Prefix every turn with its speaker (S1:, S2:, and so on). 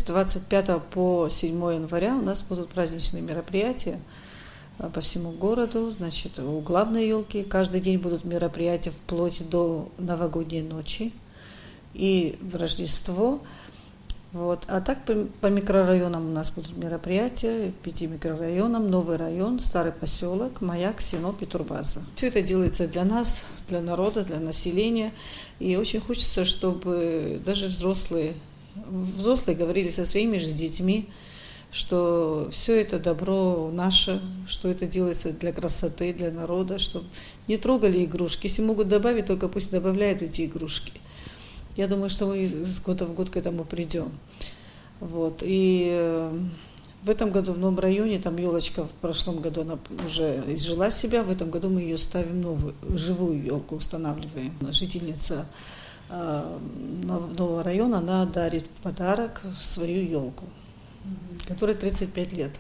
S1: 25 по 7 января у нас будут праздничные мероприятия по всему городу. Значит, у главной елки каждый день будут мероприятия вплоть до новогодней ночи и в Рождество. Вот. А так по микрорайонам у нас будут мероприятия, 5 микрорайонам, новый район, старый поселок, Маяк, Синоп и Турбаза. Все это делается для нас, для народа, для населения. И очень хочется, чтобы даже взрослые говорили со своими же детьми, что все это добро наше, что это делается для красоты, для народа, чтобы не трогали игрушки. Если могут добавить, только пусть добавляют эти игрушки. Я думаю, что мы с года в год к этому придем. Вот. И в этом году в новом районе, там елочка в прошлом году она уже изжила себя, в этом году мы ее ставим новую, живую елку устанавливаем. Жительница нового района, она дарит в подарок свою елку, которой 35 лет.